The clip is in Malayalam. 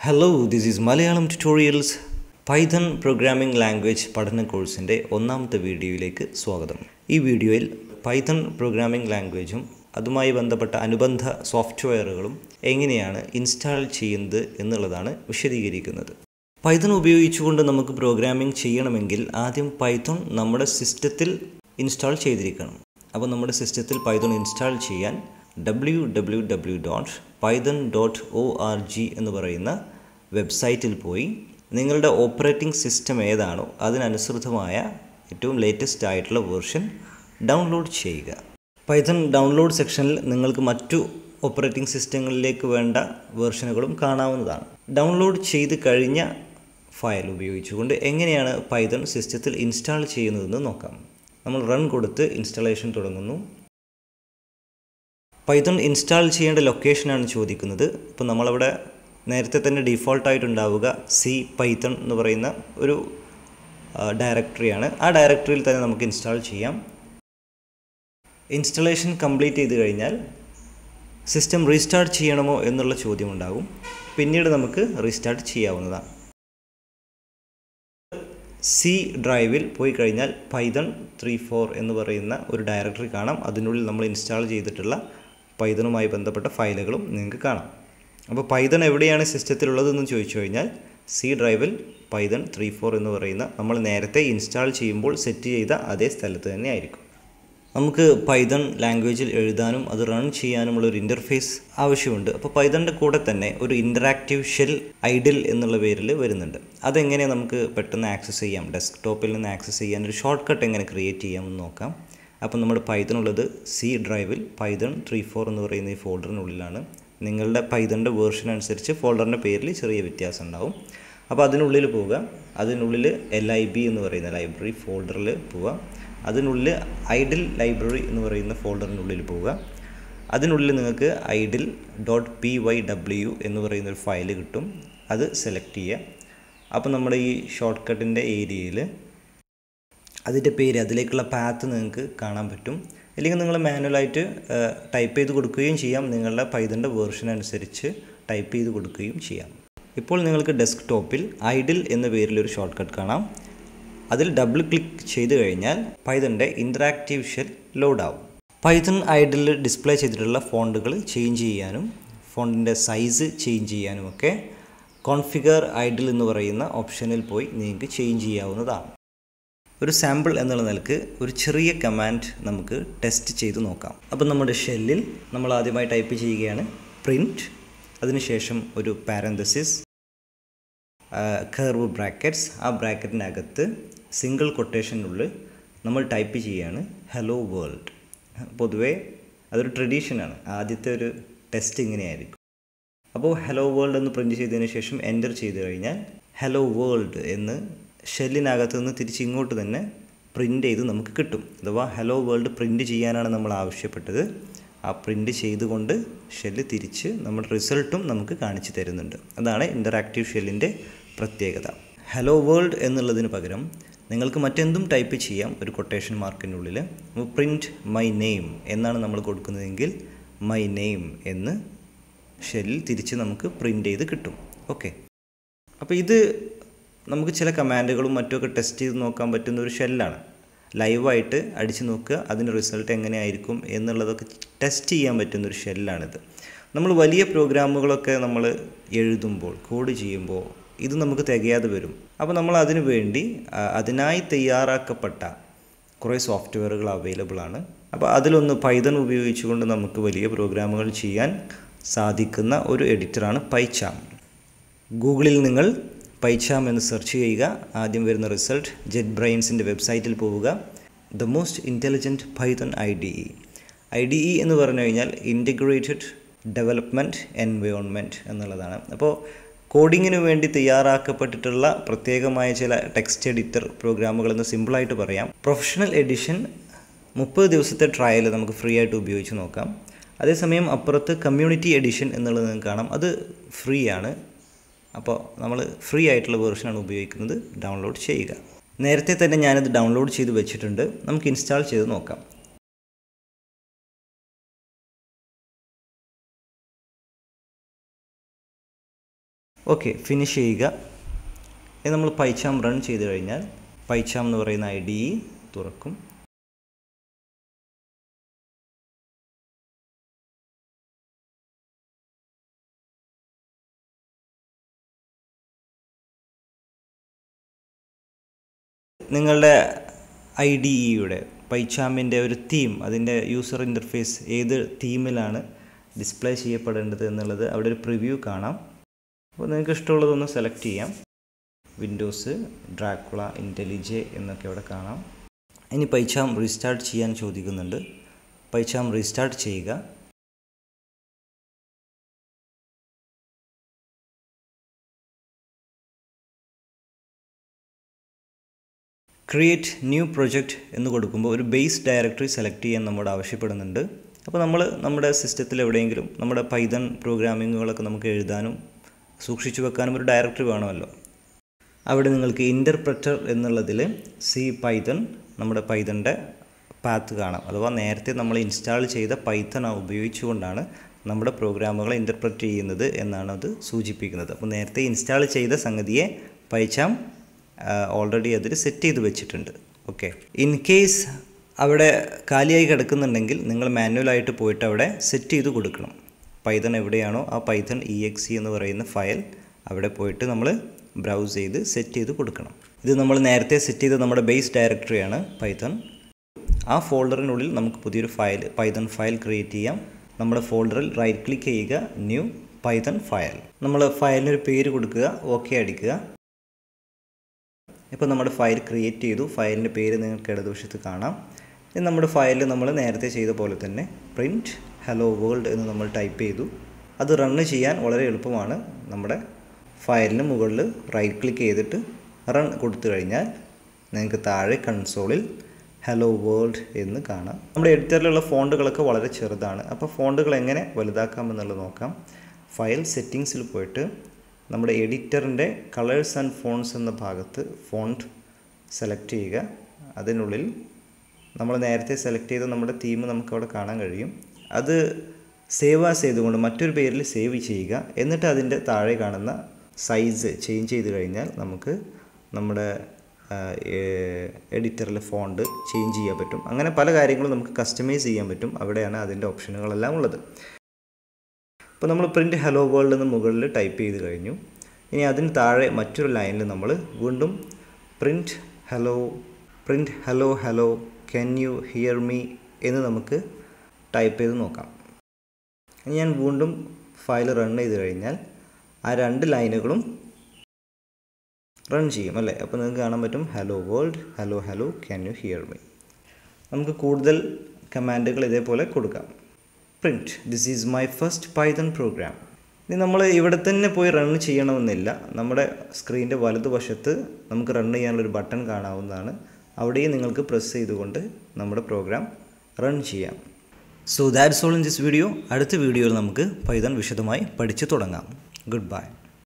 Hello, this is Malayalam Tutorials Python Programming Language പഠന കോഴ്സിൻ്റെ ഒന്നാമത്തെ വീഡിയോയിലേക്ക് സ്വാഗതം. ഈ വീഡിയോയിൽ പൈത്തൺ പ്രോഗ്രാമിംഗ് ലാംഗ്വേജും അതുമായി ബന്ധപ്പെട്ട അനുബന്ധ സോഫ്റ്റ്വെയറുകളും എങ്ങനെയാണ് ഇൻസ്റ്റാൾ ചെയ്യുന്നത് എന്നുള്ളതാണ് വിശദീകരിക്കുന്നത്. പൈത്തൺ ഉപയോഗിച്ചുകൊണ്ട് നമുക്ക് പ്രോഗ്രാമിംഗ് ചെയ്യണമെങ്കിൽ ആദ്യം പൈത്തൺ നമ്മുടെ സിസ്റ്റത്തിൽ ഇൻസ്റ്റാൾ ചെയ്തിരിക്കണം. അപ്പോൾ നമ്മുടെ സിസ്റ്റത്തിൽ പൈത്തൺ ഇൻസ്റ്റാൾ ചെയ്യാൻ www.python.org എന്ന് പറയുന്ന വെബ്സൈറ്റിൽ പോയി നിങ്ങളുടെ ഓപ്പറേറ്റിംഗ് സിസ്റ്റം ഏതാണോ അതിനനുസൃതമായ ഏറ്റവും ലേറ്റസ്റ്റ് ആയിട്ടുള്ള വേർഷൻ ഡൗൺലോഡ് ചെയ്യുക. പൈത്തൺ ഡൗൺലോഡ് സെക്ഷനിൽ നിങ്ങൾക്ക് മറ്റു ഓപ്പറേറ്റിംഗ് സിസ്റ്റങ്ങളിലേക്ക് വേണ്ട വേർഷനുകളും കാണാവുന്നതാണ്. ഡൗൺലോഡ് ചെയ്ത് കഴിഞ്ഞ ഫയൽ ഉപയോഗിച്ചുകൊണ്ട് എങ്ങനെയാണ് പൈത്തൺ സിസ്റ്റത്തിൽ ഇൻസ്റ്റാൾ ചെയ്യുന്നതെന്ന് നോക്കാം. നമ്മൾ റൺ കൊടുത്ത് ഇൻസ്റ്റാളേഷൻ തുടങ്ങുന്നു. പൈത്തൺ ഇൻസ്റ്റാൾ ചെയ്യേണ്ട ലൊക്കേഷനാണ് ചോദിക്കുന്നത്. ഇപ്പോൾ നമ്മളവിടെ നേരത്തെ തന്നെ ഡീഫോൾട്ടായിട്ടുണ്ടാവുക സി പൈത്തൺ എന്ന് പറയുന്ന ഒരു ഡയറക്ടറിയാണ്. ആ ഡയറക്ടറിയിൽ തന്നെ നമുക്ക് ഇൻസ്റ്റാൾ ചെയ്യാം. ഇൻസ്റ്റലേഷൻ കംപ്ലീറ്റ് ചെയ്ത് കഴിഞ്ഞാൽ സിസ്റ്റം റീസ്റ്റാർട്ട് ചെയ്യണമോ എന്നുള്ള ചോദ്യം ഉണ്ടാകും. പിന്നീട് നമുക്ക് റീസ്റ്റാർട്ട് ചെയ്യാവുന്നതാണ്. സി ഡ്രൈവിൽ പോയി കഴിഞ്ഞാൽ പൈത്തൺ 3.4 എന്ന് പറയുന്ന ഒരു ഡയറക്ടറി കാണാം. അതിനുള്ളിൽ നമ്മൾ ഇൻസ്റ്റാൾ ചെയ്തിട്ടുള്ള പൈത്തണുമായി ബന്ധപ്പെട്ട ഫയലുകളും നിങ്ങൾക്ക് കാണാം. അപ്പോൾ പൈത്തൺ എവിടെയാണ് സിസ്റ്റത്തിലുള്ളതെന്ന് ചോദിച്ചു കഴിഞ്ഞാൽ സി ഡ്രൈവിൽ പൈത്തൺ 3.4 എന്ന് പറയുന്ന നമ്മൾ നേരത്തെ ഇൻസ്റ്റാൾ ചെയ്യുമ്പോൾ സെറ്റ് ചെയ്ത അതേ സ്ഥലത്ത് തന്നെ ആയിരിക്കും. നമുക്ക് പൈത്തൺ ലാംഗ്വേജിൽ എഴുതാനും അത് റൺ ചെയ്യാനുമുള്ള ഒരു ഇൻ്റർഫേസ് ആവശ്യമുണ്ട്. അപ്പോൾ പൈത്തണിൻ്റെ കൂടെ തന്നെ ഒരു ഇൻ്ററാക്റ്റീവ് ഷെൽ ഐഡിൽ എന്നുള്ള പേരിൽ വരുന്നുണ്ട്. അതെങ്ങനെ നമുക്ക് പെട്ടെന്ന് ആക്സസ് ചെയ്യാം, ഡെസ്ക്ടോപ്പിൽ നിന്ന് ആക്സസ് ചെയ്യാൻ ഒരു ഷോർട്ട് കട്ട് എങ്ങനെ ക്രിയേറ്റ് ചെയ്യാമെന്ന് നോക്കാം. അപ്പോൾ നമ്മുടെ പൈത്തൺ ഉള്ളത് സി ഡ്രൈവിൽ പൈത്തൺ 3.4 എന്ന് പറയുന്ന ഈ ഫോൾഡറിനുള്ളിലാണ്. നിങ്ങളുടെ പൈത്തണിൻ്റെ വേർഷൻ അനുസരിച്ച് ഫോൾഡറിൻ്റെ പേരിൽ ചെറിയ വ്യത്യാസം ഉണ്ടാവും. അപ്പോൾ അതിനുള്ളിൽ പോവുക. അതിനുള്ളിൽ LIB എന്ന് പറയുന്ന ലൈബ്രറി ഫോൾഡറിൽ പോവുക. അതിനുള്ളിൽ ഐഡിൽ ലൈബ്രറി എന്ന് പറയുന്ന ഫോൾഡറിനുള്ളിൽ പോവുക. അതിനുള്ളിൽ നിങ്ങൾക്ക് idle.pyw എന്ന് പറയുന്നൊരു ഫയൽ കിട്ടും. അത് സെലക്ട് ചെയ്യുക. അപ്പോൾ നമ്മുടെ ഈ ഷോർട്ട് കട്ടിൻ്റെ ഏരിയയിൽ അതിൻ്റെ പേര്, അതിലേക്കുള്ള പാത്ത് നിങ്ങൾക്ക് കാണാൻ പറ്റും. അല്ലെങ്കിൽ നിങ്ങൾ മാനുവലായിട്ട് ടൈപ്പ് ചെയ്ത് കൊടുക്കുകയും ചെയ്യാം. നിങ്ങളുടെ പൈത്തണിൻ്റെ വേർഷൻ അനുസരിച്ച് ടൈപ്പ് ചെയ്ത് കൊടുക്കുകയും ചെയ്യാം. ഇപ്പോൾ നിങ്ങൾക്ക് ഡെസ്ക്ടോപ്പിൽ ഐഡിൽ എന്ന പേരിലൊരു ഷോർട്ട് കട്ട് കാണാം. അതിൽ ഡബിൾ ക്ലിക്ക് ചെയ്ത് കഴിഞ്ഞാൽ പൈത്തണിൻ്റെ ഇൻറ്ററാക്റ്റീവ് ഷെൽ ലോഡാവും. പൈത്തൺ ഐഡിൽ ഡിസ്പ്ലേ ചെയ്തിട്ടുള്ള ഫോണ്ടുകൾ ചേഞ്ച് ചെയ്യാനും ഫോണ്ടിൻ്റെ സൈസ് ചേഞ്ച് ചെയ്യാനുമൊക്കെ കോൺഫിഗർ ഐഡിൽ എന്ന് പറയുന്ന ഓപ്ഷനിൽ പോയി നിങ്ങൾക്ക് ചേഞ്ച് ചെയ്യാവുന്നതാണ്. ഒരു സാമ്പിൾ എന്നുള്ള നിലക്ക് ഒരു ചെറിയ കമാൻഡ് നമുക്ക് ടെസ്റ്റ് ചെയ്ത് നോക്കാം. അപ്പോൾ നമ്മുടെ ഷെല്ലിൽ നമ്മൾ ആദ്യമായി ടൈപ്പ് ചെയ്യുകയാണ് പ്രിൻറ്റ്, അതിനുശേഷം ഒരു പാരന്തസിസ്, കർവ് ബ്രാക്കറ്റ്സ്, ആ ബ്രാക്കറ്റിനകത്ത് സിംഗിൾ കൊട്ടേഷനുള്ളിൽ നമ്മൾ ടൈപ്പ് ചെയ്യുകയാണ് ഹലോ വേൾഡ്. പൊതുവേ അതൊരു ട്രഡീഷനാണ്. ആദ്യത്തെ ഒരു ടെസ്റ്റ് ഇങ്ങനെയായിരിക്കും. അപ്പോൾ ഹലോ വേൾഡ് എന്ന് പ്രിൻറ്റ് ചെയ്തതിന് ശേഷം എൻ്റർ ചെയ്ത് കഴിഞ്ഞാൽ ഹലോ വേൾഡ് എന്ന് ഷെല്ലിനകത്ത് നിന്ന് തിരിച്ച് ഇങ്ങോട്ട് തന്നെ പ്രിൻ്റ് ചെയ്ത് നമുക്ക് കിട്ടും. അഥവാ ഹലോ വേൾഡ് പ്രിൻ്റ് ചെയ്യാനാണ് നമ്മൾ ആവശ്യപ്പെട്ടത്. ആ പ്രിൻ്റ് ചെയ്തുകൊണ്ട് ഷെല്ല് തിരിച്ച് നമ്മുടെ റിസൾട്ടും നമുക്ക് കാണിച്ചു തരുന്നുണ്ട്. അതാണ് ഇൻ്ററാക്റ്റീവ് ഷെല്ലിൻ്റെ പ്രത്യേകത. ഹലോ വേൾഡ് എന്നുള്ളതിന് പകരം നിങ്ങൾക്ക് മറ്റെന്തും ടൈപ്പ് ചെയ്യാം. ഒരു കൊട്ടേഷൻ മാർക്കിനുള്ളിൽ പ്രിൻറ്റ് മൈ നെയിം എന്നാണ് നമ്മൾ കൊടുക്കുന്നതെങ്കിൽ മൈ നെയിം എന്ന് ഷെല്ലിൽ തിരിച്ച് നമുക്ക് പ്രിൻ്റ് ചെയ്ത് കിട്ടും. ഓക്കെ, അപ്പോൾ ഇത് നമുക്ക് ചില കമാൻഡുകളും മറ്റുമൊക്കെ ടെസ്റ്റ് ചെയ്ത് നോക്കാൻ പറ്റുന്ന ഒരു ഷെല്ലാണ്. ലൈവായിട്ട് അടിച്ച് നോക്കുക, അതിൻ്റെ റിസൾട്ട് എങ്ങനെയായിരിക്കും എന്നുള്ളതൊക്കെ ടെസ്റ്റ് ചെയ്യാൻ പറ്റുന്നൊരു ഷെല്ലാണിത്. നമ്മൾ വലിയ പ്രോഗ്രാമുകളൊക്കെ നമ്മൾ എഴുതുമ്പോൾ, കോഡ് ചെയ്യുമ്പോൾ ഇത് നമുക്ക് തികയാതെ വരും. അപ്പോൾ നമ്മൾ അതിനു വേണ്ടി അതിനായി തയ്യാറാക്കപ്പെട്ട കുറേ സോഫ്റ്റ്വെയറുകൾ അവൈലബിൾ ആണ്. അപ്പോൾ അതിലൊന്ന് പൈത്തൺ ഉപയോഗിച്ചുകൊണ്ട് നമുക്ക് വലിയ പ്രോഗ്രാമുകൾ ചെയ്യാൻ സാധിക്കുന്ന ഒരു എഡിറ്ററാണ് Pycharm. ഗൂഗിളിൽ നിങ്ങൾ Pycharm എന്ന് സെർച്ച് ചെയ്യുക. ആദ്യം വരുന്ന റിസൾട്ട് JetBrains-ൻ്റെ വെബ്സൈറ്റിൽ പോവുക. The most intelligent Python IDE എന്ന് പറഞ്ഞു കഴിഞ്ഞാൽ ഇൻറ്റഗ്രേറ്റഡ് ഡെവലപ്മെൻറ്റ് എൻവയോൺമെൻറ്റ് എന്നുള്ളതാണ്. അപ്പോൾ കോഡിങ്ങിന് വേണ്ടി തയ്യാറാക്കപ്പെട്ടിട്ടുള്ള പ്രത്യേകമായ ചില ടെക്സ്റ്റ് എഡിറ്റർ പ്രോഗ്രാമുകളെന്ന് സിമ്പിളായിട്ട് പറയാം. പ്രൊഫഷണൽ എഡിഷൻ 30 ദിവസത്തെ ട്രയൽ നമുക്ക് ഫ്രീ ആയിട്ട് ഉപയോഗിച്ച് നോക്കാം. അതേസമയം അപ്പുറത്ത് കമ്മ്യൂണിറ്റി എഡിഷൻ എന്നുള്ളത് നിങ്ങൾക്ക് കാണാം. അത് ഫ്രീ ആണ്. അപ്പോൾ നമ്മൾ ഫ്രീ ആയിട്ടുള്ള വേർഷനാണ് ഉപയോഗിക്കുന്നത്. ഡൗൺലോഡ് ചെയ്യുക. നേരത്തെ തന്നെ ഞാനത് ഡൗൺലോഡ് ചെയ്ത് വെച്ചിട്ടുണ്ട്. നമുക്ക് ഇൻസ്റ്റാൾ ചെയ്ത് നോക്കാം. ഓക്കെ, ഫിനിഷ് ചെയ്യുക. ഇനി നമ്മൾ പൈച്ചാം റൺ ചെയ്ത് കഴിഞ്ഞാൽ പൈച്ചാം എന്ന് പറയുന്ന IDE തുറക്കും. നിങ്ങളുടെ IDEയുടെ പൈച്ചാമിൻ്റെ ഒരു തീം, അതിൻ്റെ യൂസർ ഇൻ്റർഫേസ് ഏത് തീമിലാണ് ഡിസ്പ്ലേ ചെയ്യപ്പെടേണ്ടത് എന്നുള്ളത് അവിടെ ഒരു പ്രിവ്യൂ കാണാം. അപ്പോൾ നിങ്ങൾക്ക് ഇഷ്ടമുള്ളതൊന്ന് സെലക്ട് ചെയ്യാം. വിൻഡോസ്, ഡ്രാക്കുള, ഇൻ്റലിജെ എന്നൊക്കെ അവിടെ കാണാം. ഇനി പൈച്ചാം റീസ്റ്റാർട്ട് ചെയ്യാൻ ചോദിക്കുന്നുണ്ട്. പൈച്ചാം റീസ്റ്റാർട്ട് ചെയ്യുക. ക്രിയേറ്റ് ന്യൂ പ്രൊജക്റ്റ് എന്ന് കൊടുക്കുമ്പോൾ ഒരു ബേസ് ഡയറക്ടറി സെലക്ട് ചെയ്യാൻ നമ്മോട് ആവശ്യപ്പെടുന്നുണ്ട്. അപ്പോൾ നമ്മൾ നമ്മുടെ സിസ്റ്റത്തിൽ എവിടെയെങ്കിലും നമ്മുടെ പൈതൺ പ്രോഗ്രാമിങ്ങുകളൊക്കെ നമുക്ക് എഴുതാനും സൂക്ഷിച്ചു വെക്കാനും ഒരു ഡയറക്ടറി വേണമല്ലോ. അവിടെ നിങ്ങൾക്ക് ഇൻ്റർപ്രറ്റർ എന്നുള്ളതിൽ സി പൈതൺ, നമ്മുടെ പൈതണിൻ്റെ പാത്ത് കാണാം. അഥവാ നേരത്തെ നമ്മൾ ഇൻസ്റ്റാൾ ചെയ്ത പൈത്തൺ ഉപയോഗിച്ചുകൊണ്ടാണ് നമ്മുടെ പ്രോഗ്രാമുകളെ ഇൻ്റർപ്രറ്റ് ചെയ്യുന്നത് എന്നാണ് അത് സൂചിപ്പിക്കുന്നത്. അപ്പോൾ നേരത്തെ ഇൻസ്റ്റാൾ ചെയ്ത സംഗതിയെ പൈച്ചാം ഓൾറെഡി അതിൽ സെറ്റ് ചെയ്ത് വെച്ചിട്ടുണ്ട്. ഓക്കെ, ഇൻ കേസ് അവിടെ കാലിയായി കിടക്കുന്നുണ്ടെങ്കിൽ നിങ്ങൾ മാനുവലായിട്ട് പോയിട്ട് അവിടെ സെറ്റ് ചെയ്ത് കൊടുക്കണം. പൈത്തൺ എവിടെയാണോ ആ പൈത്തൺ exe എന്ന് പറയുന്ന ഫയൽ അവിടെ പോയിട്ട് നമ്മൾ ബ്രൗസ് ചെയ്ത് സെറ്റ് ചെയ്ത് കൊടുക്കണം. ഇത് നമ്മൾ നേരത്തെ സെറ്റ് ചെയ്ത നമ്മുടെ ബേസ് ഡയറക്ടറിയാണ് പൈത്തൺ. ആ ഫോൾഡറിനുള്ളിൽ നമുക്ക് പുതിയൊരു ഫയൽ, പൈത്തൺ ഫയൽ ക്രിയേറ്റ് ചെയ്യാം. നമ്മുടെ ഫോൾഡറിൽ റൈറ്റ് ക്ലിക്ക് ചെയ്യുക, ന്യൂ പൈത്തൺ ഫയൽ. നമ്മൾ ഫയലിനൊരു പേര് കൊടുക്കുക, ഓക്കെ അടിക്കുക. ഇപ്പോൾ നമ്മുടെ ഫയൽ ക്രിയേറ്റ് ചെയ്തു. ഫയലിൻ്റെ പേര് നിങ്ങൾക്ക് ഇടതുവശത്ത് കാണാം. ഇനി നമ്മുടെ ഫയലിൽ നമ്മൾ നേരത്തെ ചെയ്ത പോലെ തന്നെ പ്രിൻറ്റ് ഹലോ വേൾഡ് എന്ന് നമ്മൾ ടൈപ്പ് ചെയ്തു. അത് റണ്ണ് ചെയ്യാൻ വളരെ എളുപ്പമാണ്. നമ്മുടെ ഫയലിന് മുകളിൽ റൈറ്റ് ക്ലിക്ക് ചെയ്തിട്ട് റൺ കൊടുത്തു കഴിഞ്ഞാൽ നിങ്ങൾക്ക് താഴെ കൺസോളിൽ ഹലോ വേൾഡ് എന്ന് കാണാം. നമ്മുടെ എഡിറ്ററിലുള്ള ഫോണ്ടുകളൊക്കെ വളരെ ചെറുതാണ്. അപ്പോൾ ഫോണ്ടുകൾ എങ്ങനെ വലുതാക്കാമെന്നുള്ളത് നോക്കാം. ഫയൽ സെറ്റിങ്സിൽ പോയിട്ട് നമ്മുടെ എഡിറ്ററിൻ്റെ കളേഴ്സ് ആൻഡ് ഫോണ്ട്സ് എന്ന ഭാഗത്ത് ഫോണ്ട് സെലക്ട് ചെയ്യുക. അതിനുള്ളിൽ നമ്മൾ നേരത്തെ സെലക്ട് ചെയ്ത നമ്മുടെ തീം നമുക്കവിടെ കാണാൻ കഴിയും. അത് സേവ് ആസ് ചെയ്തുകൊണ്ട് മറ്റൊരു പേരിൽ സേവ് ചെയ്യുക. എന്നിട്ട് അതിൻ്റെ താഴെ കാണുന്ന സൈസ് ചേഞ്ച് ചെയ്ത് കഴിഞ്ഞാൽ നമുക്ക് നമ്മുടെ എഡിറ്ററിലെ ഫോണ്ട് ചേഞ്ച് ചെയ്യാൻ പറ്റും. അങ്ങനെ പല കാര്യങ്ങളും നമുക്ക് കസ്റ്റമൈസ് ചെയ്യാൻ പറ്റും. അവിടെയാണ് അതിൻ്റെ ഓപ്ഷനുകളെല്ലാം ഉള്ളത്. ഇപ്പോൾ നമ്മൾ പ്രിൻറ്റ് ഹലോ വേൾഡ് എന്ന് മുകളിൽ ടൈപ്പ് ചെയ്ത് കഴിഞ്ഞു. ഇനി അതിന് താഴെ മറ്റൊരു ലൈനിൽ നമ്മൾ വീണ്ടും print hello hello can you here me എന്ന് നമുക്ക് ടൈപ്പ് ചെയ്ത് നോക്കാം. ഇനി ഞാൻ വീണ്ടും ഫയൽ റൺ ചെയ്ത് കഴിഞ്ഞാൽ ആ രണ്ട് ലൈനുകളും റൺ ചെയ്യും അല്ലേ. അപ്പോൾ നിങ്ങൾക്ക് കാണാൻ പറ്റും hello world, hello hello can you here me. നമുക്ക് കൂടുതൽ കമാൻഡുകൾ ഇതേപോലെ കൊടുക്കാം. Print this is my first Python programme. ഇനി നമ്മൾ ഇവിടെ തന്നെ പോയി റൺ ചെയ്യണമെന്നില്ല. നമ്മുടെ സ്ക്രീനിൻ്റെ വലതുവശത്ത് നമുക്ക് റൺ ചെയ്യാനുള്ളൊരു ബട്ടൺ കാണാവുന്നതാണ്. അവിടെയും നിങ്ങൾക്ക് പ്രസ് ചെയ്തുകൊണ്ട് നമ്മുടെ പ്രോഗ്രാം റൺ ചെയ്യാം. So that's all in this video. അടുത്ത വീഡിയോയിൽ നമുക്ക് പൈത്തൺ വിശദമായി പഠിച്ചു തുടങ്ങാം. Good bye.